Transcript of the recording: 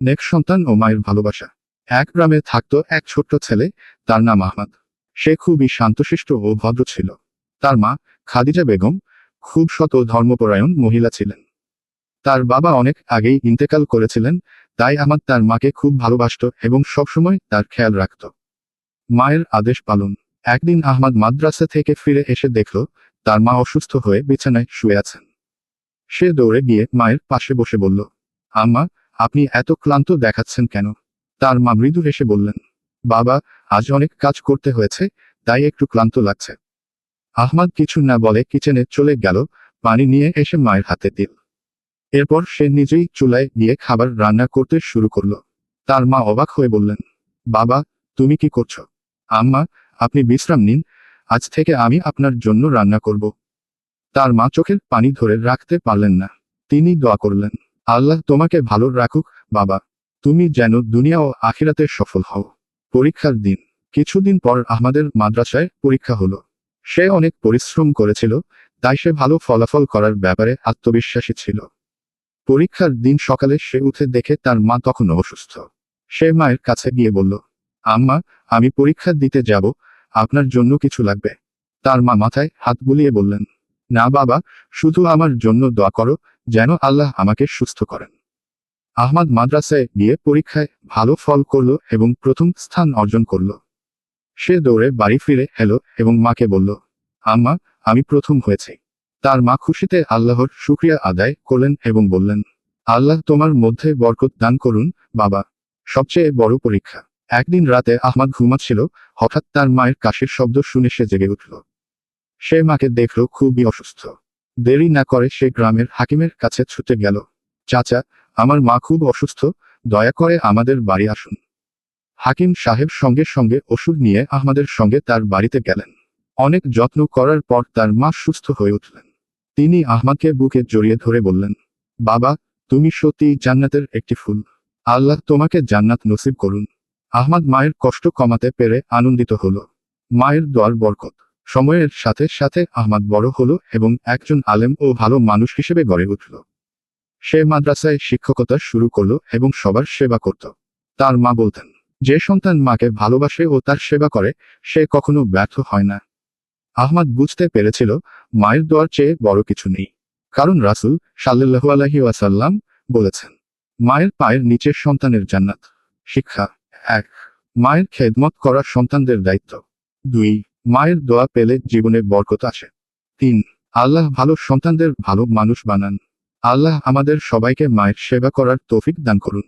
Next সন্তান ও মায়ের ভালোবাসা। এক গ্রামে থাকতো এক ছোট্ট ছেলে, তার নাম আহমদ। সে খুবই শান্তশিষ্ট ও ভদ্র ছিল। তার মা, খাদিজা বেগম, খুব সৎ ও ধর্মপরায়ণ মহিলা ছিলেন। তার বাবা অনেক আগেই ইন্তেকাল করেছিলেন, তাই আহমদ তার মাকে খুব ভালোবাসত এবং সবসময় তার খেয়াল রাখত। মায়ের আদেশ পালন। একদিন আহমদ মাদ্রাসা থেকে ফিরে এসে দেখল তার মা অসুস্থ হয়ে বিছানায় শুয়ে আছেন। সে দৌড়ে গিয়ে মায়ের পাশে বসে বলল, আম্মা, আপনি এত ক্লান্ত দেখাচ্ছেন কেন? তার মা মৃদু হেসে বললেন, বাবা, আজ অনেক কাজ করতে হয়েছে, তাই একটু ক্লান্ত লাগছে। আহমদ কিছু না বলে কিচেনে চলে গেল, পানি নিয়ে এসে মায়ের হাতে দিল। এরপর সে নিজেই চুলায় গিয়ে খাবার রান্না করতে শুরু করল। তার মা অবাক হয়ে বললেন, বাবা, তুমি কি করছো? আম্মা, আপনি বিশ্রাম নিন, আজ থেকে আমি আপনার জন্য রান্না করব। তার মা চোখের পানি ধরে রাখতে পারলেন না। তিনি দোয়া করলেন, আল্লাহ তোমাকে ভালো রাখুক বাবা, তুমি যেন দুনিয়া ও আখিরাতে সফল হও। পরীক্ষার দিন। কিছুদিন পর আহমদের মাদ্রাসায় পরীক্ষা হলো। সে অনেক পরিশ্রম করেছিল, তাই সে ভালো ফলাফল করার ব্যাপারে আত্মবিশ্বাসী ছিল। পরীক্ষার দিন সকালে সে উঠে দেখে তার মা তখনও অসুস্থ। সে মায়ের কাছে গিয়ে বলল, আম্মা, আমি পরীক্ষা দিতে যাব, আপনার জন্য কিছু লাগবে? তার মা মাথায় হাত বুলিয়ে বললেন, না বাবা, শুধু আমার জন্য দোয়া করো, যেন আল্লাহ আমাকে সুস্থ করেন। আহমদ মাদ্রাসায় গিয়ে পরীক্ষায় ভালো ফল করল এবং প্রথম স্থান অর্জন করল। সে দৌড়ে বাড়ি ফিরে এলো এবং মাকে বলল, আম্মা, আমি প্রথম হয়েছি। তার মা খুশিতে আল্লাহর শুকরিয়া আদায় করলেন এবং বললেন, আল্লাহ তোমার মধ্যে বরকত দান করুন বাবা। সবচেয়ে বড় পরীক্ষা। একদিন রাতে আহমদ ঘুমাচ্ছিল, হঠাৎ তার মায়ের কাশির শব্দ শুনে সে জেগে উঠল। সে মাকে দেখল খুবই অসুস্থ। দেরি না করে সে গ্রামের হাকিমের কাছে ছুটে গেল। চাচা, আমার মা খুব অসুস্থ, দয়া করে আমাদের বাড়ি আসুন। হাকিম সাহেব সঙ্গে সঙ্গে ওষুধ নিয়ে আহমদের সঙ্গে তার বাড়িতে গেলেন। অনেক যত্ন করার পর তার মা সুস্থ হয়ে উঠলেন। তিনি আহমদকে বুকে জড়িয়ে ধরে বললেন, বাবা, তুমি সত্যিই জান্নাতের একটি ফুল। আল্লাহ তোমাকে জান্নাত নসিব করুন। আহমদ মায়ের কষ্ট কমাতে পেরে আনন্দিত হল। মায়ের দোয়ার বরকত। সময়ের সাথে সাথে আহমদ বড় হলো এবং একজন আলেম ও ভালো মানুষ হিসেবে গড়ে উঠল। সে মাদ্রাসায় শিক্ষকতা শুরু করলো এবং সবার সেবা করত। তার মা বলতেন, যে সন্তান মাকে ভালোবাসে ও তার সেবা করে, সে কখনো ব্যর্থ হয় না। আহমদ বুঝতে পেরেছিল মায়ের দোয়ার চেয়ে বড় কিছু নেই। কারণ রাসূল সাল্লাল্লাহু আলাইহি ওয়াসাল্লাম বলেছেন, মায়ের পায়ের নিচের সন্তানের জান্নাত। শিক্ষা। 1. মায়ের খেদমত করা সন্তানদের দায়িত্ব। 2. মায়ের দোয়া পেলে জীবনে বরকত আসে। 3. আল্লাহ ভালো সন্তানদের ভালো মানুষ বানান। আল্লাহ আমাদের সবাইকে মায়ের সেবা করার তৌফিক দান করুন।